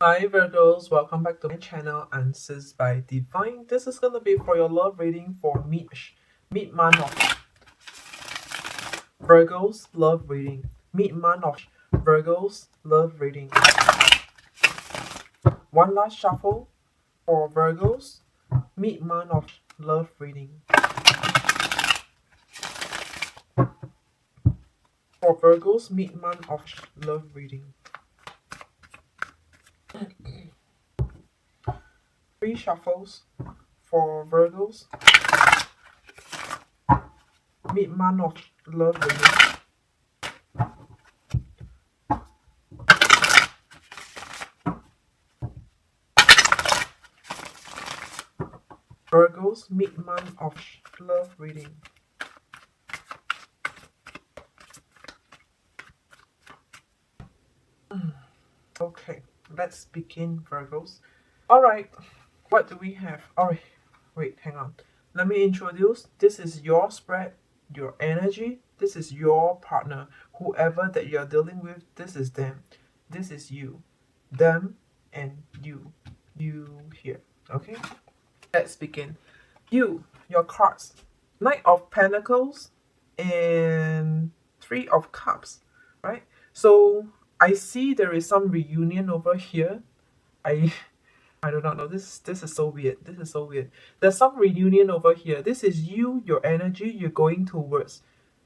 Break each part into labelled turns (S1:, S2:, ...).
S1: Hi Virgos, welcome back to my channel Answers by Divine. This is going to be for your love reading for mid-month of Virgos love reading. Mid-month of Virgos love reading. One last shuffle for Virgos. Mid-month of love reading. For Virgos, mid-month of love reading. 3 shuffles for Virgos. Mid-month of love reading. Virgos, mid-month of love reading. Okay, let's begin, Virgos. Alright, what do we have? Alright, wait, hang on. Let me introduce. This is your spread, your energy. This is your partner. Whoever that you're dealing with, this is them. This is you. Them and you. You here. Okay? Let's begin. Your cards. Knight of Pentacles and Three of Cups. Right? So I see there is some reunion over here. I do not know. This is so weird. This is so weird. There's some reunion over here. This is you, your energy. You're going towards.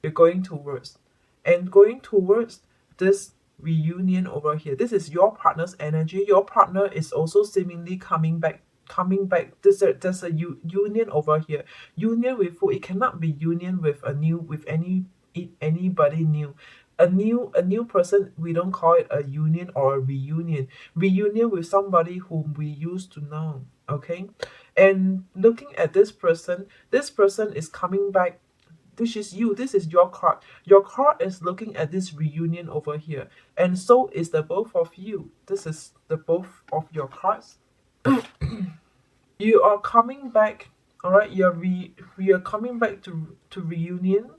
S1: You're going towards. And going towards this reunion over here. This is your partner's energy. Your partner is also seemingly coming back. Coming back. There's a union over here. Union with who? It cannot be union with anybody new. A new person, we don't call it a union or a reunion. Reunion with somebody whom we used to know. Okay, and looking at this person is coming back, which is you. This is your card. Your card is looking at this reunion over here, and so is the both of you. This is the both of your cards. You are coming back. All right, you're coming back to reunion.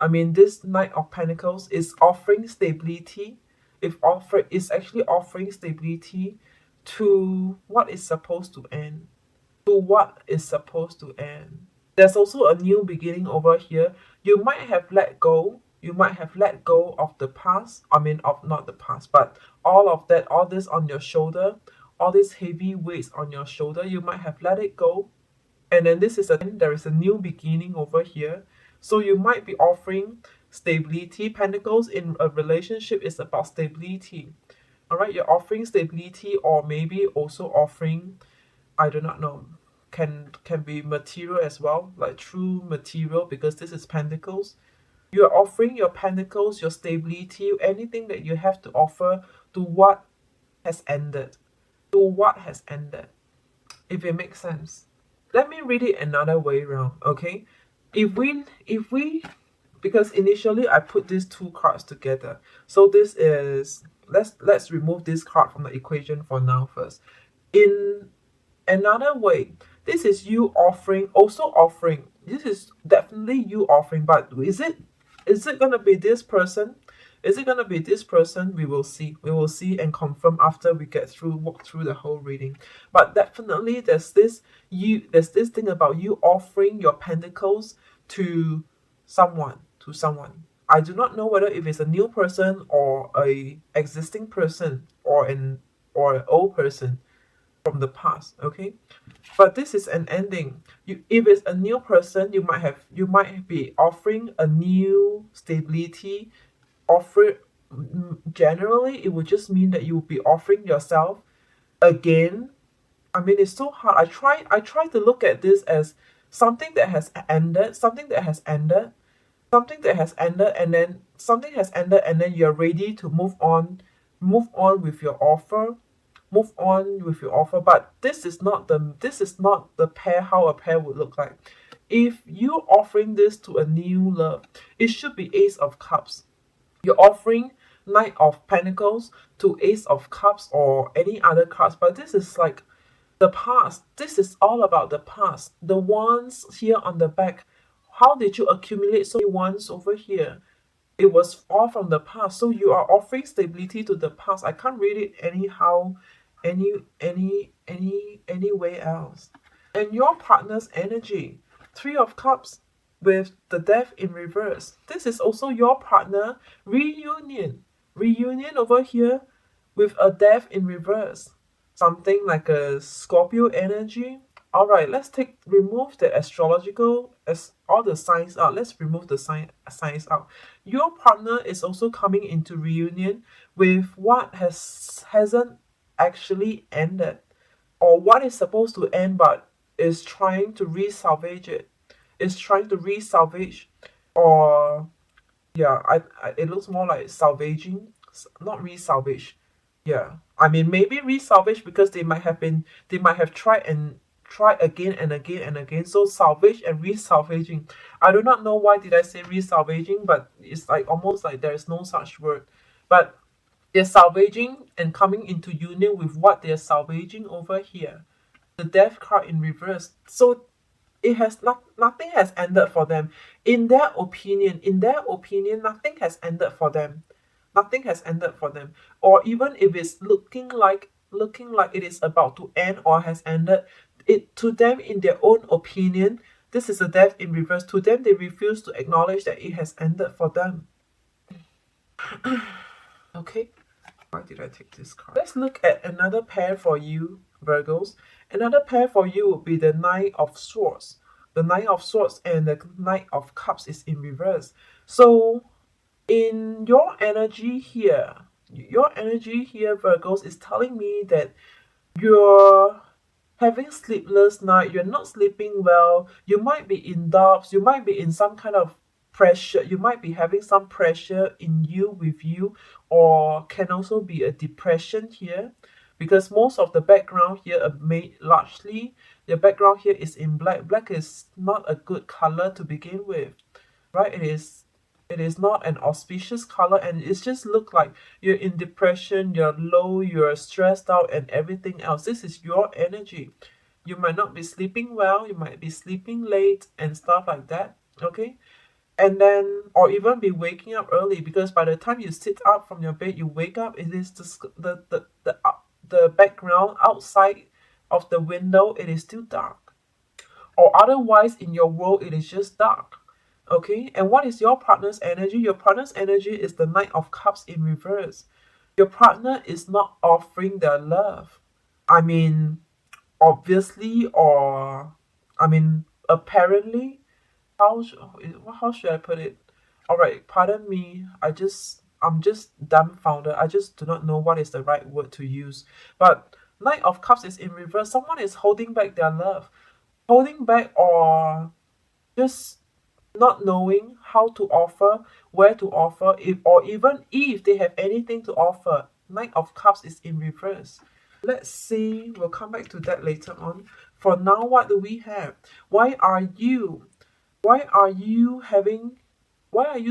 S1: I mean, this Knight of Pentacles is offering stability. It's actually offering stability to what is supposed to end. To what is supposed to end. There's also a new beginning over here. You might have let go. You might have let go of the past. I mean, of not the past, but all of that, all this on your shoulder, all these heavy weights on your shoulder. You might have let it go. And then there is a new beginning over here. So you might be offering stability. Pentacles in a relationship is about stability. All right, you're offering stability, or maybe also offering, I do not know, can be material as well, like true material, because this is Pentacles. You're offering your Pentacles, your stability, anything that you have to offer to what has ended. To what has ended. If it makes sense. Let me read it another way around, okay? If we because initially I put these two cards together. So this is, let's remove this card from the equation for now first. In another way, this is you offering, also offering. This is definitely you offering, but is it gonna be this person? Is it gonna be this person? We will see. We will see and confirm after we walk through the whole reading. But definitely there's this thing about you offering your pentacles to someone. I do not know whether if it's a new person or a existing person or an old person from the past, okay? But this is an ending. If it's a new person, you might be offering a new stability. Generally, it would just mean that you will be offering yourself again. I mean, it's so hard. I try to look at this as something that has ended, and then something has ended, and then you're ready to move on with your offer, But this is not the pair, how a pair would look like. If you're offering this to a new love, it should be Ace of Cups. You're offering Knight of Pentacles to Ace of Cups or any other cards, but this is like the past. This is all about the past. The ones here on the back. How did you accumulate so many ones over here? It was all from the past. So you are offering stability to the past. I can't read it anyhow any way else. And your partner's energy, Three of Cups with the Death in reverse. This is also your partner reunion. Reunion over here with a Death in reverse. Something like a Scorpio energy. All right, let's remove the astrological as all the signs out. Let's remove the signs out. Your partner is also coming into reunion with what hasn't actually ended, or what is supposed to end but is trying to re-salvage it. Is trying to re-salvage, or yeah, it looks more like salvaging, not re-salvage. Yeah, I mean maybe re-salvage because they might have tried again and again and again. So salvage and re-salvaging. I do not know why did I say re-salvaging, but it's like almost like there is no such word. But they're salvaging and coming into union with what they're salvaging over here. The Death card in reverse. So it has nothing has ended for them. In their opinion, nothing has ended for them. Nothing has ended for them. Or even if it's looking like it is about to end or has ended, it to them in their own opinion, this is a Death in reverse. To them, they refuse to acknowledge that it has ended for them. Okay. Why did I take this card? Let's look at another pair for you, Virgos. Another pair for you would be the Knight of Swords. The Knight of Swords and the Knight of Cups is in reverse. So, in your energy here, Virgos, is telling me that you're having sleepless night, you're not sleeping well, you might be in doubts, you might be in some kind of pressure, you might be having some pressure in you with you, or can also be a depression here, because most of the background here are made largely, the background here is in black. Black is not a good color to begin with, right? It is not an auspicious color, and it just look like you're in depression, you're low, you're stressed out and everything else. This is your energy. You might not be sleeping well, you might be sleeping late and stuff like that, okay? And then, or even be waking up early, because by the time you sit up from your bed, you wake up, it is the background outside of the window, it is still dark. Or otherwise in your world, it is just dark. Okay, and what is your partner's energy? Your partner's energy is the Knight of Cups in reverse. Your partner is not offering their love. I mean, obviously, or I mean, apparently. How should I put it? All right, pardon me. I'm just dumbfounded. I just do not know what is the right word to use. But Knight of Cups is in reverse. Someone is holding back their love, holding back, or just not knowing how to offer, where to offer, if or even if they have anything to offer. Knight of Cups is in reverse. Let's see, we'll come back to that later on. For now, what do we have? Why are you why are you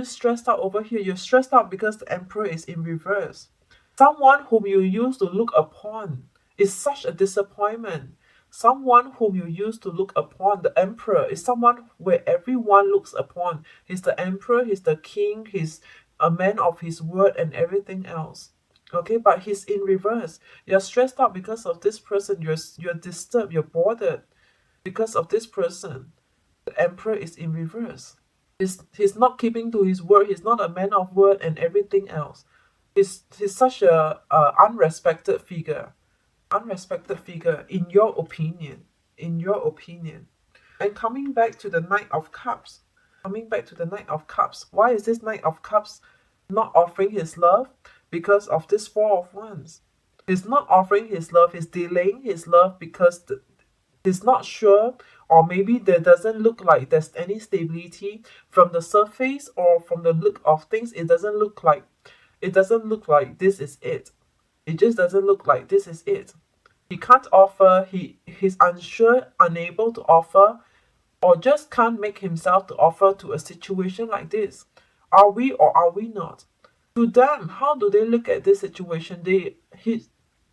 S1: stressed out over here? You're stressed out because the Emperor is in reverse. Someone whom you used to look upon is such a disappointment. Someone whom you used to look upon, the Emperor, is someone where everyone looks upon. He's the Emperor, he's the king, he's a man of his word and everything else. Okay, but he's in reverse. You're stressed out because of this person. You're disturbed, you're bothered because of this person. The Emperor is in reverse. He's not keeping to his word. He's not a man of word and everything else. He's such a unrespected figure. Unrespected figure, in your opinion. In your opinion. And coming back to the Knight of Cups. Coming back to the Knight of Cups. Why is this Knight of Cups not offering his love? Because of this Four of Wands. He's not offering his love. He's delaying his love because he's not sure, or maybe there doesn't look like there's any stability from the surface, or from the look of things. It doesn't look like this is it. It just doesn't look like this is it. He can't offer. He's unsure, unable to offer, or just can't make himself to offer to a situation like this. Are we or are we not? To them, how do they look at this situation?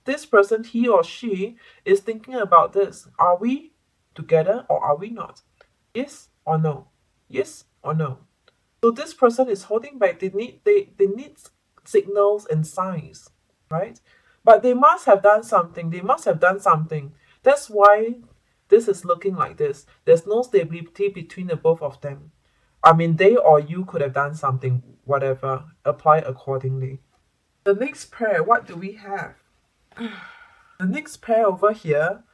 S1: This person, he or she, is thinking about this. Are we together or are we not? Yes or no? Yes or no? So this person is holding back. They need signals and signs, right? But they must have done something. They must have done something. That's why this is looking like this. There's no stability between the both of them. I mean, they or you could have done something, whatever. Apply accordingly. The next pair, what do we have? The next pair over here,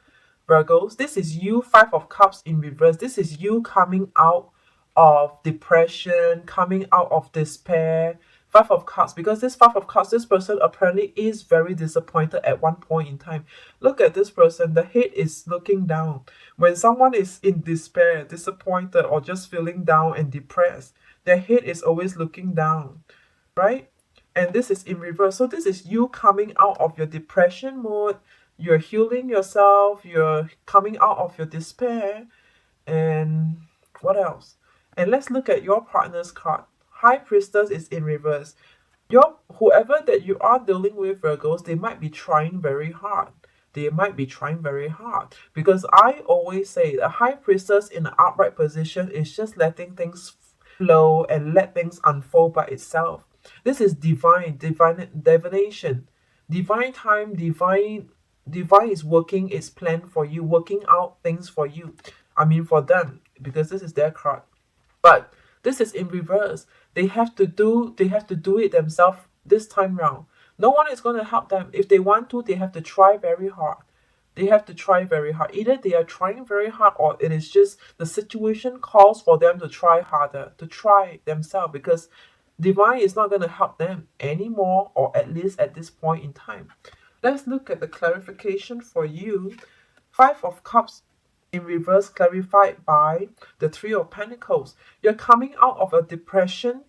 S1: Virgos, this is you, Five of Cups in reverse. This is you coming out of depression, coming out of despair. Five of Cups, because this Five of Cups, this person apparently is very disappointed at one point in time. Look at this person, the head is looking down. When someone is in despair, disappointed, or just feeling down and depressed, their head is always looking down, right? And this is in reverse. So this is you coming out of your depression mode. You're healing yourself. You're coming out of your despair. And what else? And let's look at your partner's card. High Priestess is in reverse. Whoever that you are dealing with, Virgos, they might be trying very hard. They might be trying very hard. Because I always say the High Priestess in an upright position is just letting things flow and let things unfold by itself. This is divination. Divine time, divine is working its plan for you, working out things for you. I mean for them, because this is their card. But this is in reverse. They have to do it themselves this time round. No one is going to help them. If they want to, they have to try very hard. They have to try very hard. Either they are trying very hard, or it is just the situation calls for them to try harder, to try themselves, because divine is not going to help them anymore, or at least at this point in time. Let's look at the clarification for you. Five of Cups in reverse, clarified by the Three of Pentacles. You're coming out of a depression,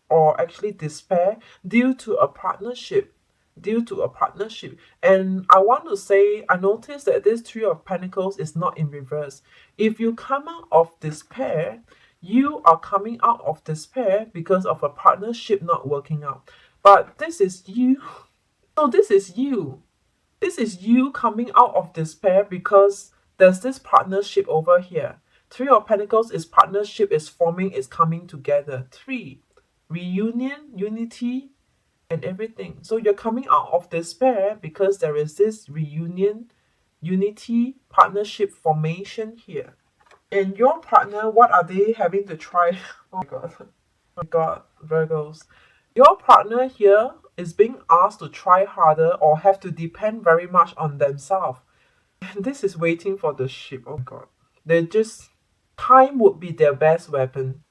S1: or actually despair due to a partnership. And I want to say, I noticed that this Three of Pentacles is not in reverse. If you come out of despair, you are coming out of despair because of a partnership not working out. But this is you. So this is you. This is you coming out of despair because there's this partnership over here. Three of Pentacles is partnership, is forming, is coming together. Three, reunion, unity, and everything. So you're coming out of despair because there is this reunion, unity, partnership formation here. And your partner, what are they having to try? Oh my god, Virgos. Your partner here is being asked to try harder or have to depend very much on themselves. And this is waiting for the ship. Oh my god. Time would be their best weapon.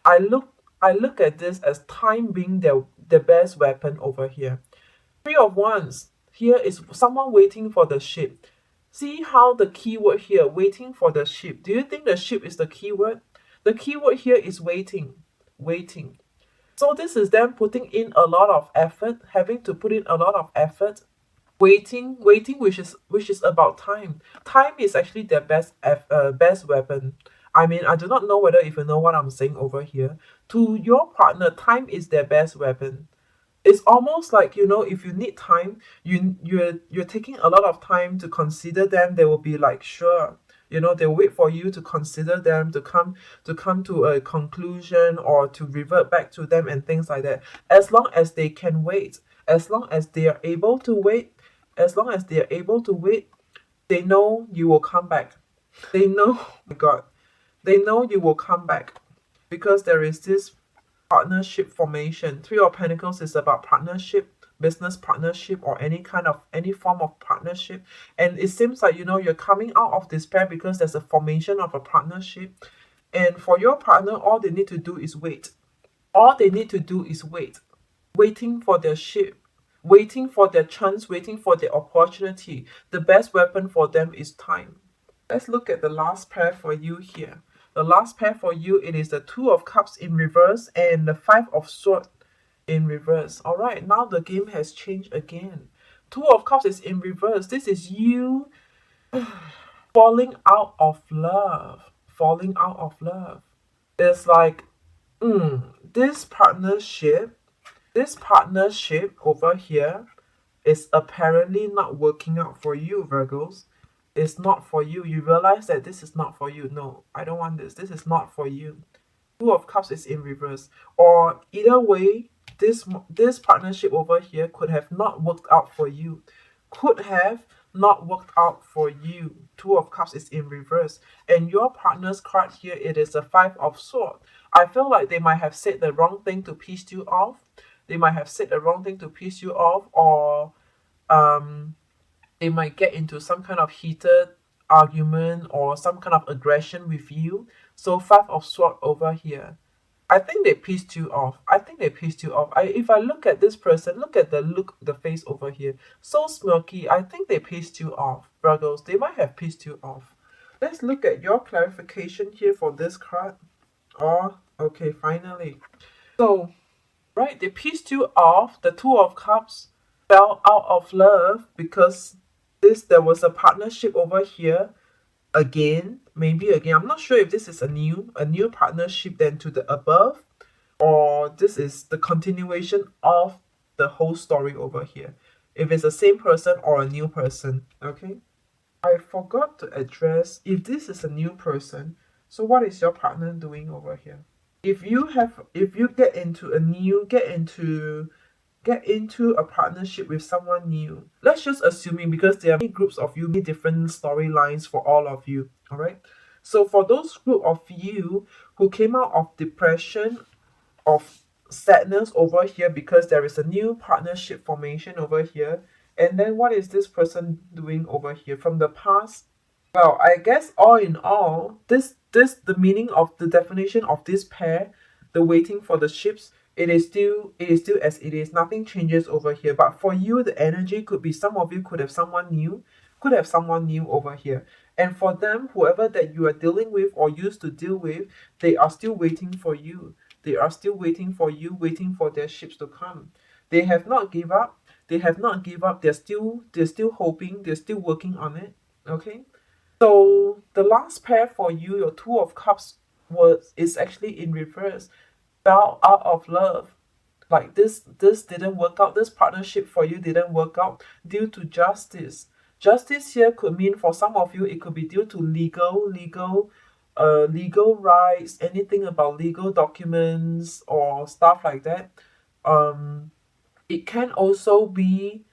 S1: I look at this as time being the best weapon over here. Three of Wands. Here is someone waiting for the ship. See how the keyword here, waiting for the ship. Do you think the ship is the keyword? The keyword here is waiting. Waiting. So this is them putting in a lot of effort, having to put in a lot of effort. Waiting, which is about time. Time is actually their best weapon. I mean, I do not know whether if you know what I'm saying over here. To your partner, time is their best weapon. It's almost like, if you need time, you're taking a lot of time to consider them. They will be like, sure. They'll wait for you to consider them, to come to a conclusion or to revert back to them and things like that. As long as they can wait, as long as they are able to wait, they know you will come back. They know, oh my God, they know you will come back because there is this partnership formation. Three of Pentacles is about partnership, business partnership, or any form of partnership. And it seems like, you're coming out of despair because there's a formation of a partnership. And for your partner, all they need to do is wait. Waiting for their ship, waiting for their chance, waiting for their opportunity. The best weapon for them is time. Let's look at the last pair for you here. The last pair for you, it is the Two of Cups in reverse and the Five of Swords in reverse. All right, now the game has changed again. Two of Cups is in reverse. This is you falling out of love. It's like, this partnership over here is apparently not working out for you, Virgos. It's not for you. You realize that this is not for you. No, I don't want this. This is not for you. Two of Cups is in reverse. Or either way, this partnership over here could have not worked out for you. Could have not worked out for you. Two of Cups is in reverse. And your partner's card here, it is a Five of Swords. I feel like they might have said the wrong thing to piss you off. They might have said the wrong thing to piss you off, or they might get into some kind of heated argument or some kind of aggression with you. So Five of Swords over here. I think they pissed you off. I think they pissed you off. If I look at this person, look at the face over here. So smirky. I think they pissed you off. Virgos, they might have pissed you off. Let's look at your clarification here for this card. Oh, okay, finally. So, right, they pissed you off. The Two of Cups fell out of love because there was a partnership over here again, maybe again. I'm not sure if this is a new partnership than to the above, or this is the continuation of the whole story over here. If it's the same person or a new person, okay? I forgot to address if this is a new person. So what is your partner doing over here? If you get into a partnership with someone new. Let's just assuming, because there are many groups of you, many different storylines for all of you. All right. So for those group of you who came out of depression, of sadness over here because there is a new partnership formation over here, and then what is this person doing over here from the past? Well, I guess all in all, the meaning of the definition of this pair, the waiting for the ships, it is still as it is. Nothing changes over here. But for you, the energy could be, some of you could have someone new, over here. And for them, whoever that you are dealing with or used to deal with, they are still waiting for you. They are still waiting for you, waiting for their ships to come. They have not give up. They have not give up. They're still hoping. They're still working on it. Okay. So the last pair for you, your Two of Cups, is actually in reverse. Fell out of love. Like this didn't work out. This partnership for you didn't work out due to justice. Justice here could mean, for some of you, it could be due to legal rights, anything about legal documents or stuff like that. It can also be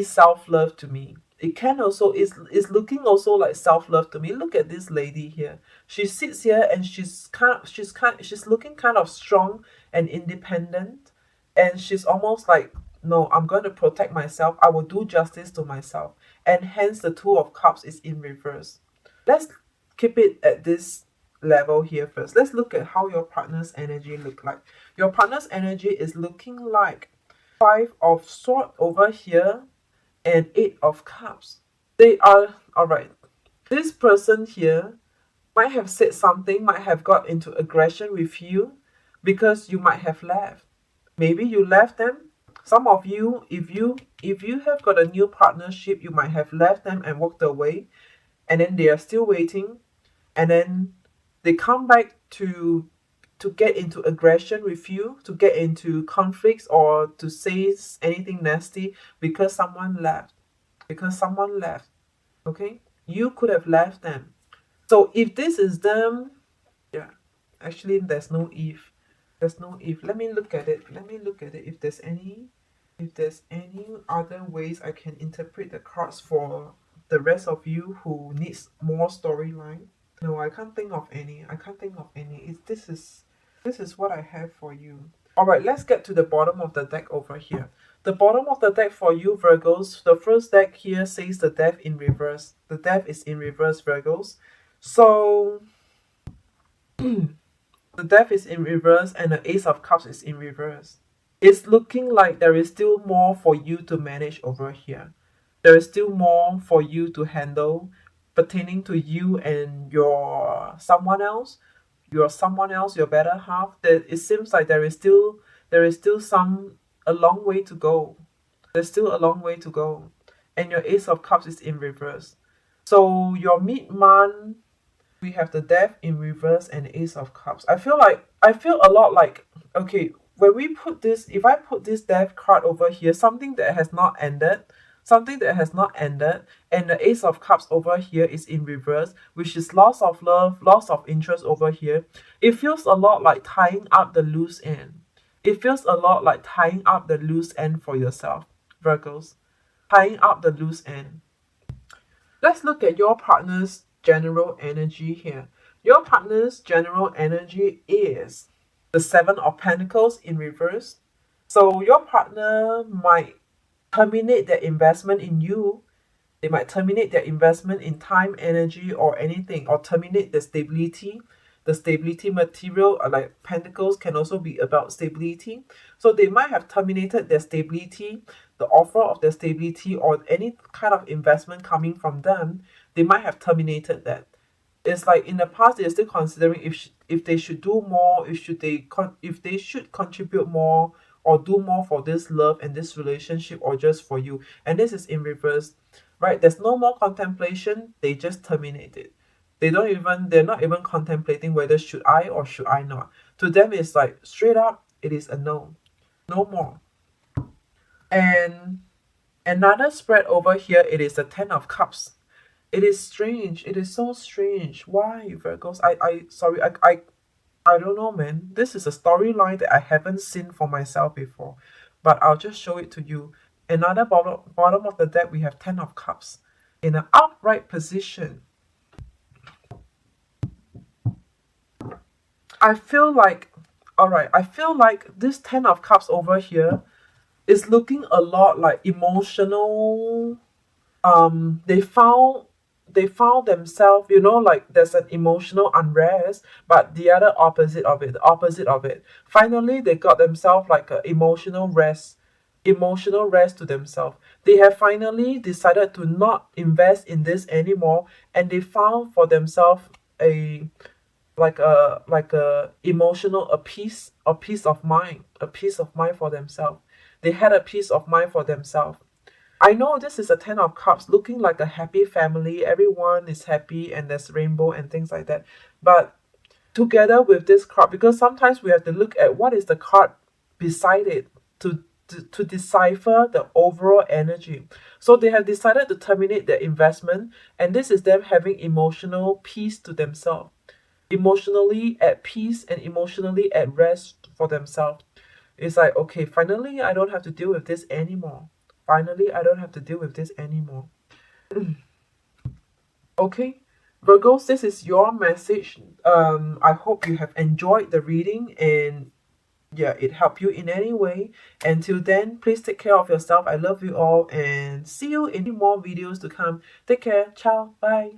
S1: self-love to me. It can also is looking also like self-love to me. Look at this lady here. She sits here and she's looking kind of strong and independent, and she's almost like, no, I'm going to protect myself. I will do justice to myself. And hence the Two of Cups is in reverse. Let's keep it at this level here first. Let's look at how your partner's energy look like. Your partner's energy is looking like Five of Swords over here and Eight of Cups. They are, alright, this person here might have said something, might have got into aggression with you because you might have left. Maybe you left them. Some of you, if you have got a new partnership, you might have left them and walked away, and then they are still waiting, and then they come back to get into aggression with you, to get into conflicts, or to say anything nasty because someone left. Okay? You could have left them. So if this is them, yeah, actually there's no if. Let me look at it. If there's any other ways I can interpret the cards for the rest of you who needs more storyline. No, I can't think of any. This is what I have for you. Alright, let's get to the bottom of the deck over here. The bottom of the deck for you, Virgos, the first deck here says the Death in reverse. The Death is in reverse, Virgos. So, the Death is in reverse and the Ace of Cups is in reverse. It's looking like there is still more for you to manage over here. There is still more for you to handle pertaining to you and your someone else, your better half. That it seems like there is still a long way to go. There's still a long way to go. And your Ace of Cups is in reverse. So your mid-month, we have the Death in reverse and Ace of Cups. I feel a lot like, okay, when we put this, if I put this Death card over here, something that has not ended, something that has not ended. And the Ace of Cups over here is in reverse, which is loss of love, loss of interest over here. It feels a lot like tying up the loose end. It feels a lot like tying up the loose end for yourself, Virgos. Tying up the loose end. Let's look at your partner's general energy here. Your partner's general energy is the Seven of Pentacles in reverse. So your partner might terminate their investment in you. They might terminate their investment in time, energy, or anything, or terminate the stability. The stability material, like pentacles, can also be about stability. So they might have terminated their stability, the offer of their stability, or any kind of investment coming from them. They might have terminated that. It's like in the past they're still considering if they should do more, if they should contribute more or do more for this love and this relationship, or just for you. And this is in reverse, right? There's no more contemplation. They just terminate it. They're not even contemplating whether should I or should I not. To them it's like straight up, it is a no. No more. And another spread over here, it is the Ten of Cups. It is strange. It is so strange. Why, Virgos? I don't know, man. This is a storyline that I haven't seen for myself before, but I'll just show it to you. Another bottom of the deck, we have Ten of Cups in an upright position. I feel like, all right, I feel like this Ten of Cups over here is looking a lot like emotional. They found themselves, like there's an emotional unrest, but the opposite of it. Finally, they got themselves like an emotional rest to themselves. They have finally decided to not invest in this anymore, and they found for themselves a emotional peace of mind for themselves. They had a peace of mind for themselves. I know this is a Ten of Cups looking like a happy family. Everyone is happy and there's rainbow and things like that. But together with this card, because sometimes we have to look at what is the card beside it to decipher the overall energy. So they have decided to terminate their investment, and this is them having emotional peace to themselves. Emotionally at peace and emotionally at rest for themselves. It's like, okay, finally I don't have to deal with this anymore. Finally, I don't have to deal with this anymore. Okay, Virgos, this is your message. I hope you have enjoyed the reading and yeah, it helped you in any way. Until then, please take care of yourself. I love you all and see you in more videos to come. Take care. Ciao. Bye.